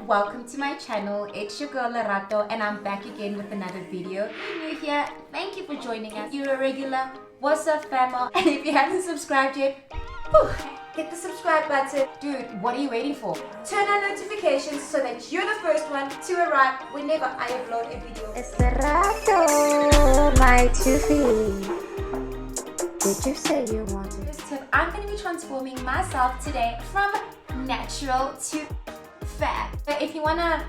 welcome to my channel. It's your girl Lerato and I'm back again with another video. If you're new here, thank you for joining us. If you're a regular, what's up famo? And if you haven't subscribed yet, hit the subscribe button. Dude, what are you waiting for? Turn on notifications so that you're the first one to arrive whenever I upload a video. It's Lerato, my toofy. Did you say you wanted? This tip, I'm going to be transforming myself today from natural to fab. But if you want to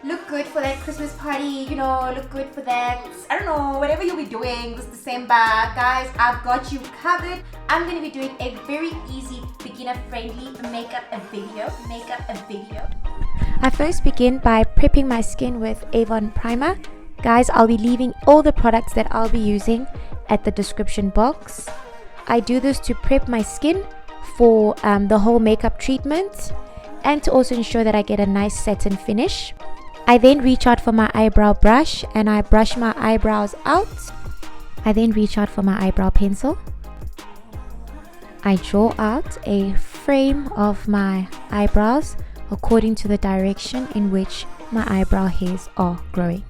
look good for that Christmas party, you know, look good for that, I don't know, whatever you'll be doing this December, guys, I've got you covered. I'm going to be doing a very easy, beginner-friendly makeup video. I first begin by prepping my skin with Avon primer. Guys, I'll be leaving all the products that I'll be using at the description box. I do this to prep my skin for the whole makeup treatment and to also ensure that I get a nice satin finish. I then reach out for my eyebrow brush and I brush my eyebrows out. I then reach out for my eyebrow pencil. I draw out a frame of my eyebrows according to the direction in which my eyebrow hairs are growing.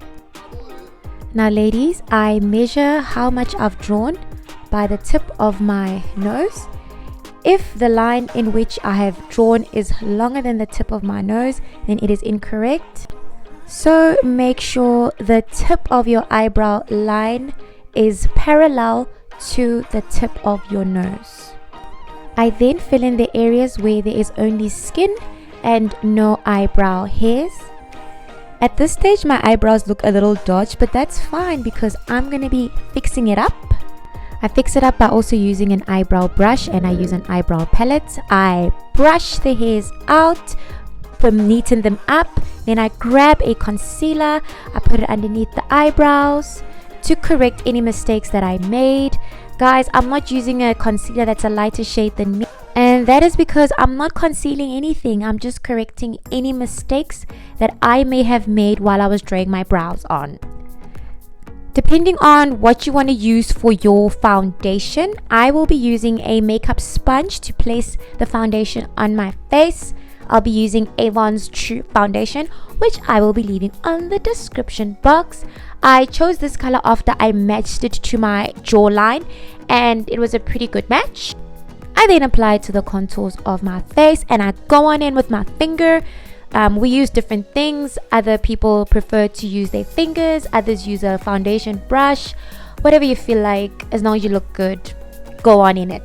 Now ladies, I measure how much I've drawn by the tip of my nose. If the line in which I have drawn is longer than the tip of my nose, then it is incorrect. So make sure the tip of your eyebrow line is parallel to the tip of your nose. I then fill in the areas where there is only skin and no eyebrow hairs. At this stage my eyebrows look a little dodged, but that's fine because I'm going to be fixing it up. I fix it up by also using an eyebrow brush and I use an eyebrow palette. I brush the hairs out, neaten them up, then I grab a concealer, I put it underneath the eyebrows to correct any mistakes that I made. Guys, I'm not using a concealer that's a lighter shade than me, and that is because I'm not concealing anything. I'm just correcting any mistakes that I may have made while I was drawing my brows on. Depending on what you want to use for your foundation, I will be using a makeup sponge to place the foundation on my face. I'll be using Avon's True Foundation, which I will be leaving on the description box. I chose this color after I matched it to my jawline and it was a pretty good match. I then apply it to the contours of my face and I go on in with my finger. We use different things. Other people prefer to use their fingers, others use a foundation brush. Whatever you feel like, as long as you look good, go on in it.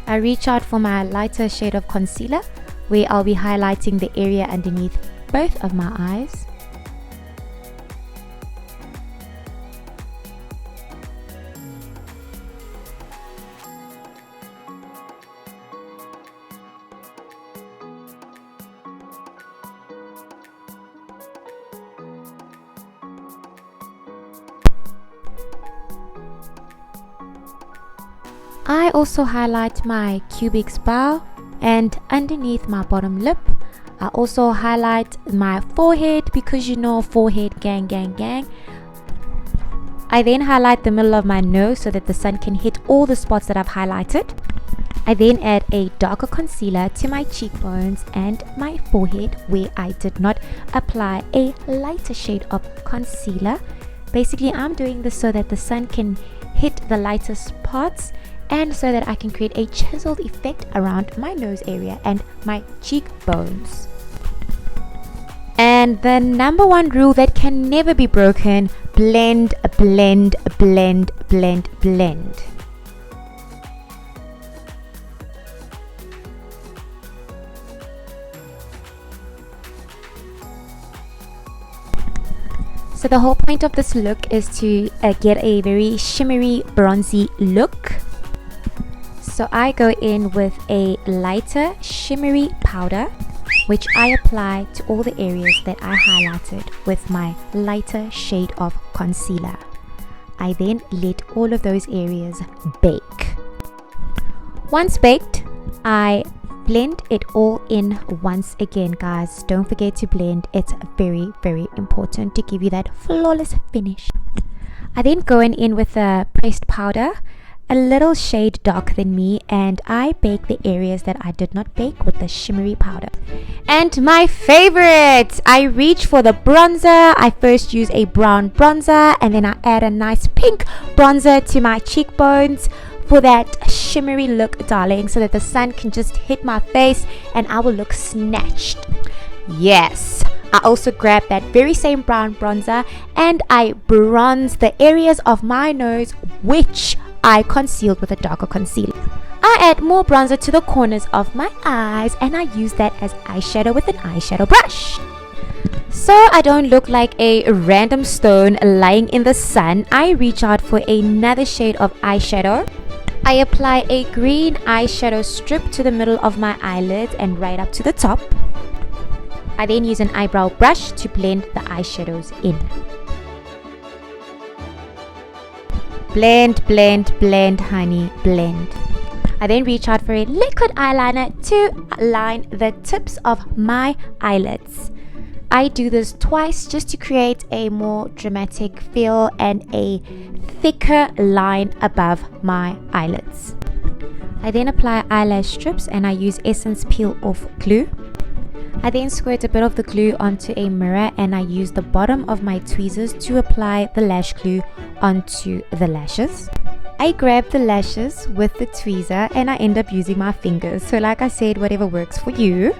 I reach out for my lighter shade of concealer where I'll be highlighting the area underneath both of my eyes. I also highlight my cubic's bow and underneath my bottom lip. I also highlight my forehead because you know forehead gang. I then highlight the middle of my nose so that the sun can hit all the spots that I've highlighted. I then add a darker concealer to my cheekbones and my forehead where I did not apply a lighter shade of concealer. Basically, I'm doing this so that the sun can hit the lighter spots and so that I can create a chiseled effect around my nose area and my cheekbones. And the number one rule that can never be broken: blend. So the whole point of this look is to get a very shimmery, bronzy look. So I go in with a lighter shimmery powder, which I apply to all the areas that I highlighted with my lighter shade of concealer. I then let all of those areas bake. Once baked, I Blend it all in once again, guys. Don't forget to blend. It's very, very important to give you that flawless finish. I then go in with a pressed powder, a little shade darker than me, and I bake the areas that I did not bake with the shimmery powder. And my favorite, I reach for the bronzer. I first use a brown bronzer and then I add a nice pink bronzer to my cheekbones for that shimmery look, darling, so that the sun can just hit my face and I will look snatched. Yes, I also grab that very same brown bronzer and I bronze the areas of my nose which I concealed with a darker concealer. I add more bronzer to the corners of my eyes and I use that as eyeshadow with an eyeshadow brush. So I don't look like a random stone lying in the sun, I reach out for another shade of eyeshadow. I apply a green eyeshadow strip to the middle of my eyelids and right up to the top. I then use an eyebrow brush to blend the eyeshadows in. Blend, blend, blend, honey, blend. I then reach out for a liquid eyeliner to line the tips of my eyelids. I do this twice just to create a more dramatic feel and a thicker line above my eyelids. I then apply eyelash strips and I use Essence Peel Off glue. I then squirt a bit of the glue onto a mirror and I use the bottom of my tweezers to apply the lash glue onto the lashes. I grab the lashes with the tweezer and I end up using my fingers. So like I said, whatever works for you.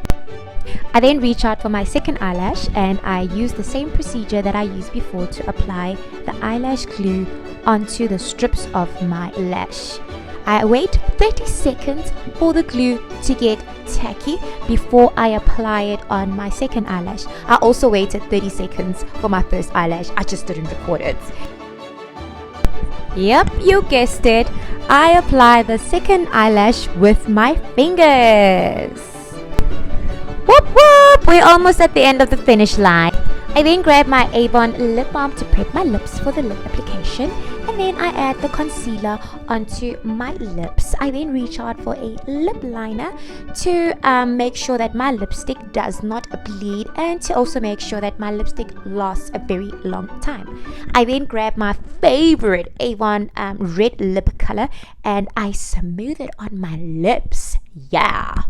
I then reach out for my second eyelash and I use the same procedure that I used before to apply the eyelash glue onto the strips of my lash. I wait 30 seconds for the glue to get tacky before I apply it on my second eyelash. I also waited 30 seconds for my first eyelash, I just didn't record it. Yep, you guessed it. I apply the second eyelash with my fingers. Whoop whoop! We're almost at the end of the finish line. I then grab my Avon lip balm to prep my lips for the lip application. And then I add the concealer onto my lips. I then reach out for a lip liner to make sure that my lipstick does not bleed and to also make sure that my lipstick lasts a very long time. I then grab my favorite Avon red lip color and I smooth it on my lips. Yeah.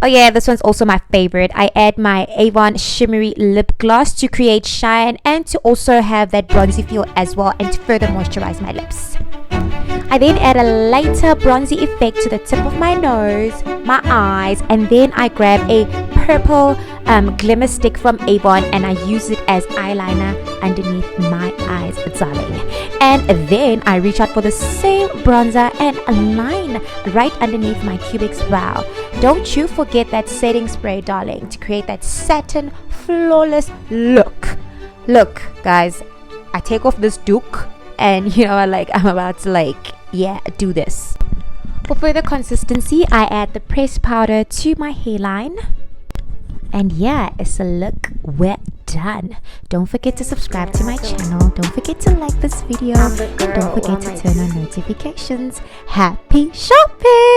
Oh yeah, this one's also my favorite. I add my Avon shimmery lip gloss to create shine and to also have that bronzy feel as well and to further moisturize my lips. I then add a lighter bronzy effect to the tip of my nose, my eyes, and then I grab a purple glimmer stick from Avon and I use it as eyeliner underneath my eyes, darling. And then I reach out for the same bronzer and align right underneath my cubic's brow. Don't you forget that setting spray, darling, to create that satin flawless look. Look, guys, I take off this duke and I'm about to do this. For further consistency, I add the pressed powder to my hairline. And yeah, it's a look. We're done. Don't forget to subscribe to my channel. Don't forget to like this video. And don't forget to turn on notifications. Happy shopping!